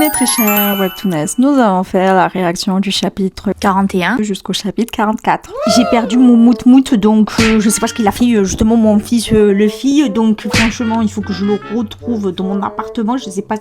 Mes très chers webtooners, nous allons faire la réaction du chapitre 41 jusqu'au chapitre 44. J'ai perdu mon mout-mout, donc je sais pas ce qu'il a fait, justement mon fils le fille, donc franchement il faut que je le retrouve dans mon appartement. Je sais pas,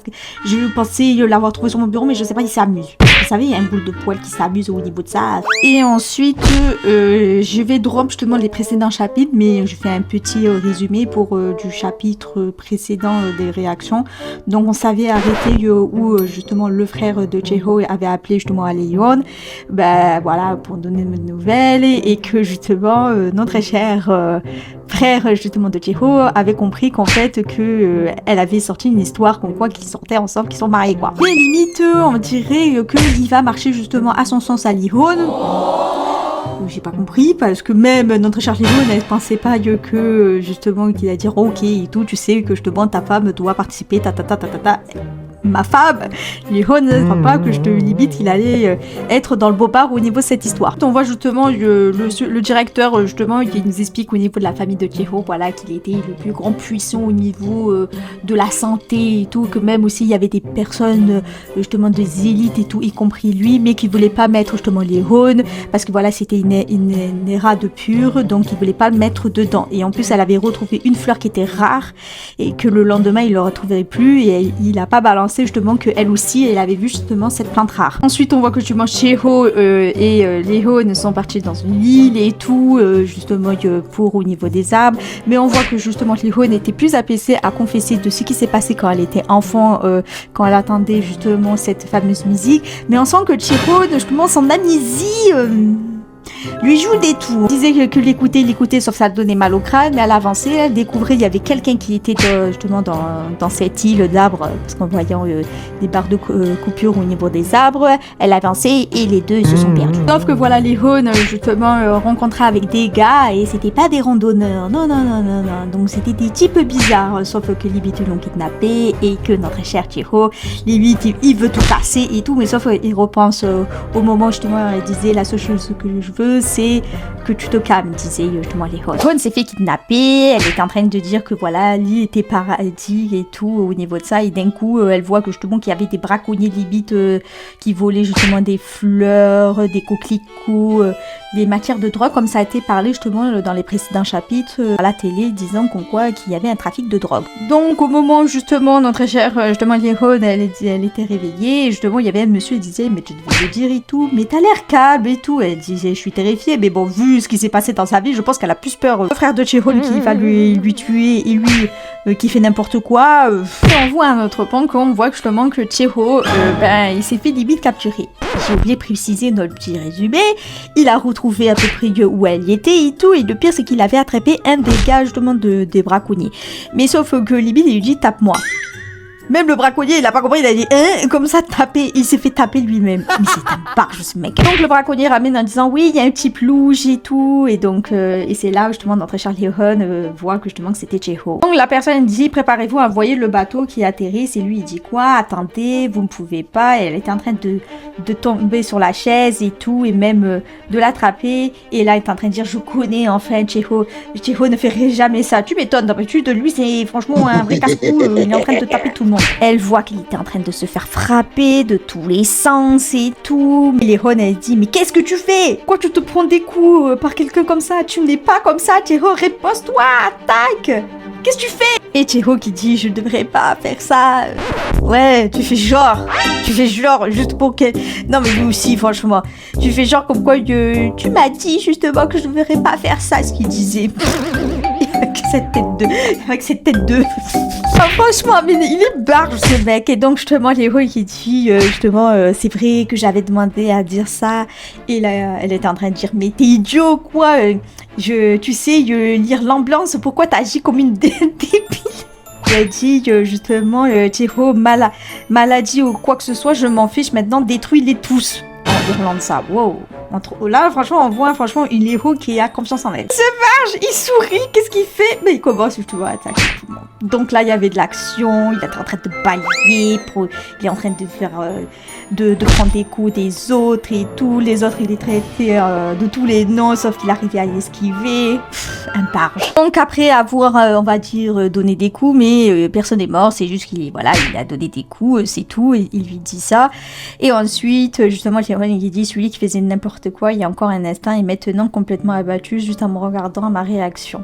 j'ai pensé l'avoir trouvé sur mon bureau, mais je sais pas, il s'amuse. Vous savez, il y a un boule de poil qui s'amuse au niveau de ça. Et ensuite, je vais drop justement les précédents chapitres, mais je fais un petit résumé pour du chapitre précédent des réactions. Donc on s'avait arrêté où justement le frère de Cheho avait appelé justement à Léon, ben voilà, pour donner de nouvelles, et que justement notre cher frère justement de Cheho avait compris qu'en fait que elle avait sorti une histoire comme quoi qu'ils sortaient ensemble, qu'ils sont mariés quoi. Et limite on dirait qu'il va marcher justement à son sens à Léon. J'ai pas compris parce que même notre chère Léon ne pensait pas que justement qu'il a dit ok et tout, tu sais que je te demande ta femme doit participer ta. Ma femme, Léon ne croit pas que je te limite, il allait être dans le beau bar au niveau de cette histoire. On voit justement le directeur justement qui nous explique au niveau de la famille de Cheho, voilà, qu'il était le plus grand puissant au niveau de la santé et tout, que même aussi il y avait des personnes justement des élites et tout, y compris lui, mais qui voulait pas mettre justement Léon parce que voilà c'était une érade pure, donc il voulait pas le mettre dedans. Et en plus elle avait retrouvé une fleur qui était rare et que le lendemain il ne la retrouverait plus et il a pas balancé justement que elle aussi elle avait vu justement cette plante rare. Ensuite on voit que justement Cheho et Léon sont partis dans une île et tout justement pour au niveau des arbres, mais on voit que justement Léon était plus apaisée à confesser de ce qui s'est passé quand elle était enfant, quand elle attendait justement cette fameuse musique, mais on sent que Cheho justement son amnésie lui joue des tours. Il disait que l'écouter, sauf ça donnait mal au crâne, mais à l'avancée, elle découvrait qu'il y avait quelqu'un qui était justement dans cette île d'arbres, parce qu'en voyant des barres de coupure au niveau des arbres, elle avançait et les deux se sont perdus. Sauf que voilà, Léon justement rencontrait avec des gars et c'était pas des randonneurs, non, donc c'était des types bizarres, sauf que limite ils l'ont kidnappé et que notre cher Cheho, limite il veut tout casser et tout, mais sauf qu'il repense au moment justement, elle disait la seule chose que je veux c'est que tu te calmes, disait justement Léon. Léon s'est fait kidnapper, elle était en train de dire que voilà, l'île était paradis et tout au niveau de ça, et d'un coup elle voit que justement qu'il y avait des braconniers limite qui volaient justement des fleurs, des coquelicots, des matières de drogue, comme ça a été parlé justement dans les précédents chapitres à la télé, disant qu'on quoi qu'il y avait un trafic de drogue. Donc au moment justement notre chère justement Léon elle était réveillée, et justement il y avait un monsieur qui disait mais tu devais le dire et tout, mais t'as l'air calme et tout, elle disait je suis terrifiée, mais bon vu ce qui s'est passé dans sa vie je pense qu'elle a plus peur le frère de Cheho qui va lui tuer et lui qui fait n'importe quoi. Et on voit un autre point qu'on voit justement que Cheho il s'est fait limite capturer. J'ai oublié de préciser dans le petit résumé, il a retrouvé à peu près où elle y était et tout, et le pire c'est qu'il avait attrapé un des gars justement des braconniers, mais sauf que limite il lui dit tape-moi. Même le braconnier, il a pas compris, il a dit comme ça taper, il s'est fait taper lui-même. Mais c'est un barge ce mec. Donc le braconnier ramène en disant oui, il y a un petit plouge et tout, et donc et c'est là justement notre cher Léon voit que justement que c'était Cheho. Donc la personne dit préparez-vous à envoyer le bateau qui atterrit, c'est lui il dit quoi, attendez, vous ne pouvez pas, et elle était en train de tomber sur la chaise et tout, et même de l'attraper, et là elle est en train de dire je connais enfin Cheho ne ferait jamais ça, tu m'étonnes, d'habitude lui c'est franchement un vrai casse-cou, il est en train de taper tout le monde. Elle voit qu'il était en train de se faire frapper de tous les sens et tout. Mais Léon, elle dit, mais qu'est-ce que tu fais? Pourquoi tu te prends des coups par quelqu'un comme ça? Tu n'es pas comme ça, Cheho, repose-toi, attaque! Qu'est-ce que tu fais? Et Cheho qui dit, je devrais pas faire ça. Ouais, tu fais genre juste pour que... Non mais lui aussi, franchement, tu fais genre comme quoi tu m'as dit justement que je devrais pas faire ça, ce qu'il disait. Avec cette tête de... Oh, franchement, mais il est barge ce mec. Et donc justement Léon qui dit justement c'est vrai que j'avais demandé à dire ça, et là elle était en train de dire mais t'es idiot quoi, tu sais lire l'ambiance, pourquoi t'agis comme une débile? Elle dit justement Cheho maladie ou quoi que ce soit, je m'en fiche maintenant, détruis-les tous en hurlant de ça. Wow. Là, franchement, on voit franchement une héros qui a confiance en elle. Il se marche, il sourit, qu'est-ce qu'il fait? Mais il commence justement à attaquer tout le monde. Donc là, il y avait de l'action, il était en train de balayer, il est en train de faire, de prendre des coups des autres et tout. Les autres, il les traitait de tous les noms, sauf qu'il arrivait à l'esquiver. Un barge. Donc après avoir, on va dire, donné des coups, mais personne n'est mort, c'est juste qu'il voilà, il a donné des coups, c'est tout, et il lui dit ça. Et ensuite, justement, il dit, celui qui faisait n'importe quoi il y a encore un instant est maintenant complètement abattu juste en me regardant à ma réaction.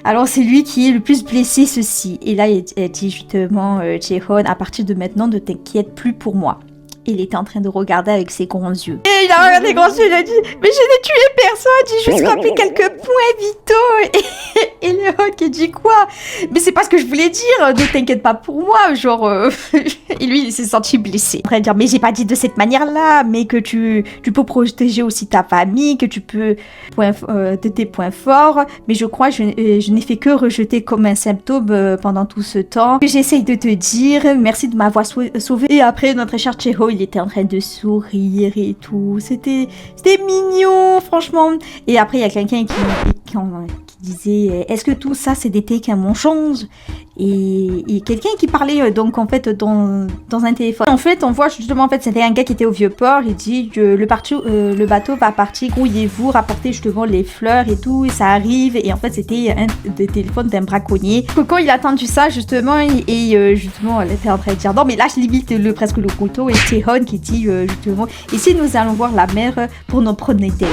Alors c'est lui qui est le plus blessé, ceci. Et là, il dit justement, Jae-hoon, à partir de maintenant, ne t'inquiète plus pour moi. Il était en train de regarder avec ses grands yeux. Et il a regardé grands yeux, il a dit « Mais je n'ai tué personne, j'ai juste rappelé quelques points vitaux. » Et Léon qui dit quoi? Mais c'est pas ce que je voulais dire, ne t'inquiète pas pour moi, genre... Et lui, il s'est senti blessé. Après dire « Mais j'ai pas dit de cette manière-là, mais que tu peux protéger aussi ta famille, que tu peux... de tes points forts. Mais je crois que je n'ai fait que rejeter comme un symptôme pendant tout ce temps. J'essaye de te dire merci de m'avoir sauvé. » Et après, notre cher Jae-hoon, il était en train de sourire et tout. C'était mignon, franchement. Et après, il y a quelqu'un qui disait est-ce que tout ça, c'est des techs à mon change? Et quelqu'un qui parlait donc en fait dans un téléphone. En fait, on voit justement en fait c'était un gars qui était au Vieux-Port. Il dit que le bateau va partir. Grouillez-vous, rapportez justement les fleurs et tout. Et ça arrive. Et en fait, c'était un des téléphones d'un braconnier. Coco, il a attendu ça justement et justement, elle était en train de dire non mais là je limite presque le couteau. Et Jae-hoon qui dit justement ici nous allons voir la mer pour nos premiers dates.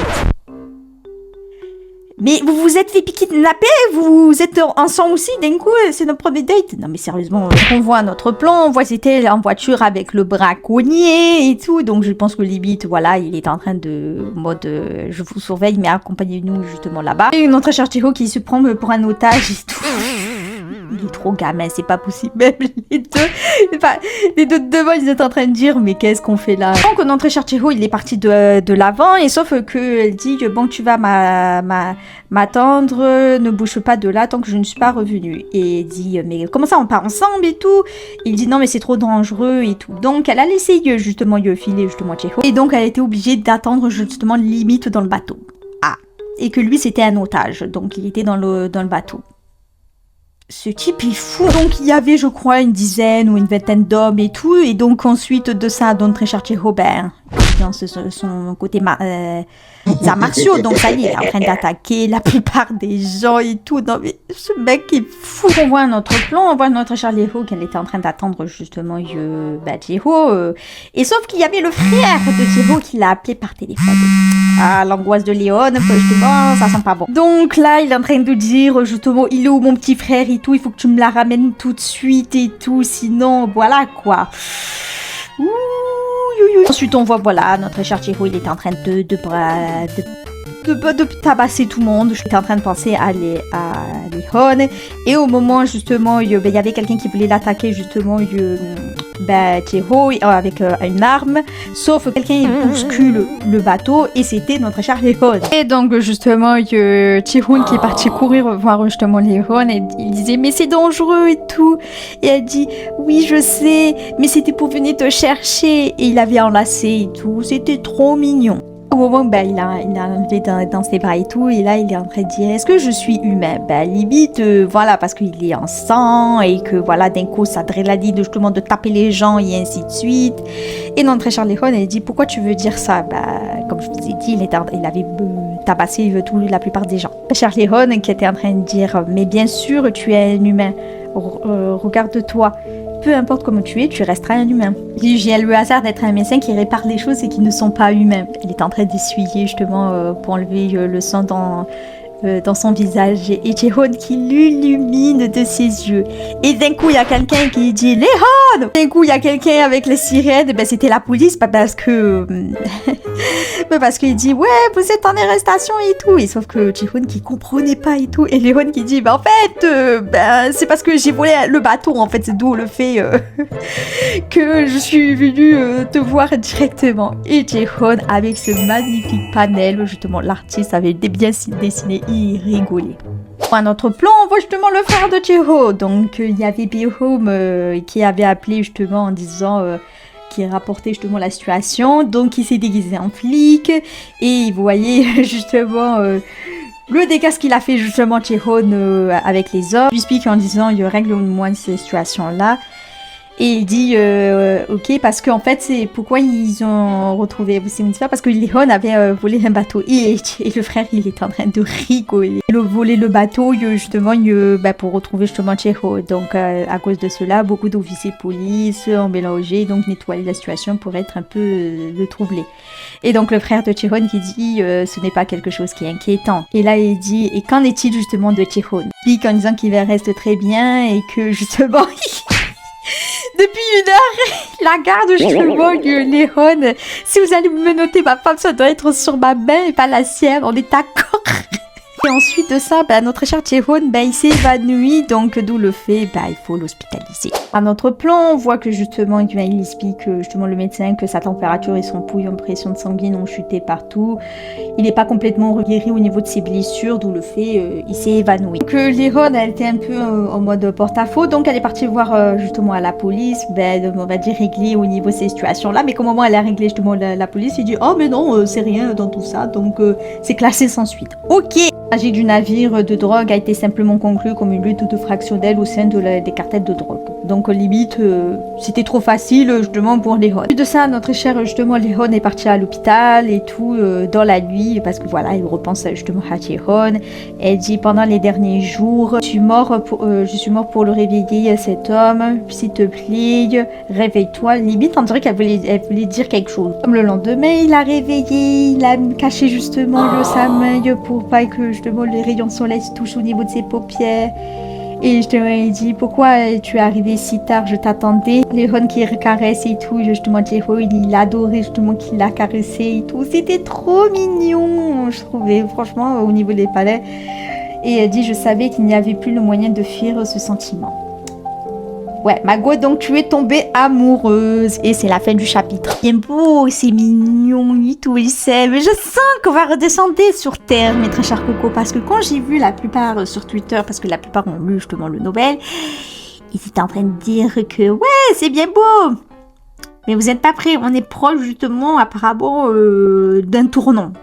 Mais vous vous êtes fait kidnapper, vous êtes ensemble aussi, d'un coup, c'est notre premier date. Non mais sérieusement, on voit notre plan, on voit c'était en voiture avec le braconnier et tout, donc je pense que limite, voilà, il est en train de mode, je vous surveille, mais accompagnez-nous justement là-bas. Et notre cher Jae-hoon qui se prend pour un otage et tout. Il est trop gamin, c'est pas possible. Même les deux devant, ils étaient en train de dire mais qu'est-ce qu'on fait là? Donc notre cher Jae-hoon, il est parti de l'avant et sauf que elle dit bon tu vas m'attendre, ne bouge pas de là tant que je ne suis pas revenue. Et elle dit mais comment ça on part ensemble et tout? Il dit non mais c'est trop dangereux et tout. Donc elle a laissé justement filer justement Jae-hoon et donc elle était obligée d'attendre justement limite dans le bateau. Ah, et que lui c'était un otage, donc il était dans le bateau. Ce type est fou. Donc il y avait je crois une dizaine ou une vingtaine d'hommes et tout. Et donc ensuite de ça, donc très cher Jae-hoon, dans son côté arts martiaux. Donc ça y est, il est en train d'attaquer la plupart des gens et tout. Non mais ce mec est fou. On voit notre plan, on voit notre cher Jae-hoon qu'elle était en train d'attendre justement Jae-hoon. Et sauf qu'il y avait le frère de Jae-hoon qui l'a appelé par téléphone. Ah, l'angoisse de Léon, justement, ça sent pas bon. Donc là, il est en train de dire justement, il est où mon petit frère et tout, il faut que tu me la ramènes tout de suite et tout, sinon, voilà quoi. Ouh, ensuite, on voit, voilà, notre cher Jae-hoon, il était en train de tabasser tout le monde. J'étais en train de penser à Léon. Et au moment, justement, il y avait quelqu'un qui voulait l'attaquer, justement, Jae-hoon avec une arme. Sauf que quelqu'un bouscule le bateau et c'était notre cher Léon. Et donc, justement, Jae-hoon qui est parti courir voir justement Léon et il disait, mais c'est dangereux et tout. Et elle dit, oui, je sais, mais c'était pour venir te chercher. Et il avait enlacé et tout. C'était trop mignon. Au moment où il a enlevé dans ses bras et tout, et là il est en train de dire est-ce que je suis humain? Limite, voilà, parce qu'il est en sang et que voilà, d'un coup ça adrénaline justement de taper les gens et ainsi de suite. Et notre très cher Léon, elle dit pourquoi tu veux dire ça? Comme je vous ai dit, il avait tabassé la plupart des gens. Cher Léon qui était en train de dire mais bien sûr tu es un humain, regarde-toi. Peu importe comment tu es, tu resteras un humain. J'ai le hasard d'être un médecin qui répare les choses et qui ne sont pas humains. Il est en train d'essuyer justement pour enlever le sang dans son visage. Et Jae-hoon qui l'illumine de ses yeux. Et d'un coup, il y a quelqu'un qui dit « Léon !» D'un coup, il y a quelqu'un avec les sirènes. C'était la police, pas parce que... mais parce qu'il dit « Ouais, vous êtes en arrestation et tout. » Et sauf que Jae-hoon qui comprenait pas et tout. Et Léon qui dit « En fait, c'est parce que j'ai volé le bateau. En fait, c'est d'où le fait que je suis venue te voir directement. » Et Jae-hoon, avec ce magnifique panel, justement, l'artiste avait bien dessiné. Il rigolait. Pour un autre plan, on voit justement le frère de Jae-hoon. Donc, il y avait Bi-hoon qui avait appelé justement en disant qui rapportait justement la situation. Donc il s'est déguisé en flic et vous voyez justement le dégât qu'il a fait justement Chihon avec les hommes. Il explique en disant il règle-moi ces situations-là. Et il dit ok, parce qu'en fait c'est pourquoi ils ont retrouvé Simonifa, parce que Lihon avait volé un bateau et le frère il est en train de rigoler. Il a volé le bateau justement pour retrouver justement Cheho. Donc à cause de cela, beaucoup d'officiers de police ont mélangé, donc nettoyé la situation pour être un peu troublé. Et donc le frère de Chihon qui dit ce n'est pas quelque chose qui est inquiétant. Et là il dit et qu'en est-il justement de Chihon? Il explique en disant qu'il reste très bien et que justement depuis 1 heure, la garde justement Léon. Si vous allez me noter ma femme, ça doit être sur ma main et pas la sienne, on est d'accord. Et ensuite de ça, notre cher Chihon, il s'est évanoui, donc d'où le fait, il faut l'hospitaliser. À notre plan, on voit que justement, il explique justement le médecin que sa température et son pouls en pression sanguine ont chuté partout. Il n'est pas complètement guéri au niveau de ses blessures, d'où le fait, il s'est évanoui. Donc Léon, elle était un peu en mode porte-à-faux, donc elle est partie voir justement à la police, on va dire régler au niveau de ces situations-là. Mais qu'au moment où elle a réglé justement la police, il dit « Oh mais non, c'est rien dans tout ça, donc c'est classé sans suite. » Ok. Le trajet du navire de drogue a été simplement conclu comme une lutte de fractionnelle au sein des cartels de drogue. Donc limite, c'était trop facile justement pour Léon. Plus de ça, notre cher justement Léon est parti à l'hôpital et tout dans la nuit parce que voilà, il repense justement à Chihon. Elle dit pendant les derniers jours, je suis mort pour le réveiller cet homme. S'il te plaît, réveille-toi. Limite, on dirait qu'elle voulait dire quelque chose. Comme le lendemain, il a réveillé, il a caché justement sa main pour pas que justement les rayons de soleil se touchent au niveau de ses paupières. Et justement il dit pourquoi tu es arrivé si tard, je t'attendais. Léon qui caresse et tout, justement Chihon il adorait justement qu'il l'a caressé et tout, c'était trop mignon je trouvais franchement au niveau des palais. Et elle dit je savais qu'il n'y avait plus le moyen de fuir ce sentiment. Ouais, Mago, donc tu es tombée amoureuse. Et c'est la fin du chapitre. Bien beau, c'est mignon, et tout, il sait. Mais je sens qu'on va redescendre sur Terre, mes très chers cocos. Parce que quand j'ai vu la plupart sur Twitter, parce que la plupart ont lu justement le Nobel, ils étaient en train de dire que ouais, c'est bien beau. Mais vous n'êtes pas prêts, on est proche justement apparemment d'un tournant.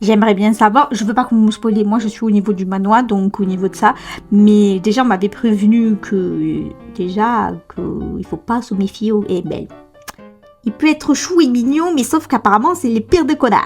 J'aimerais bien savoir, je veux pas que vous me spoilez, moi je suis au niveau du manoir, donc au niveau de ça, mais déjà on m'avait prévenu qu'il faut pas se méfier aux belles. Il peut être chou et mignon, mais sauf qu'apparemment c'est les pires des connards.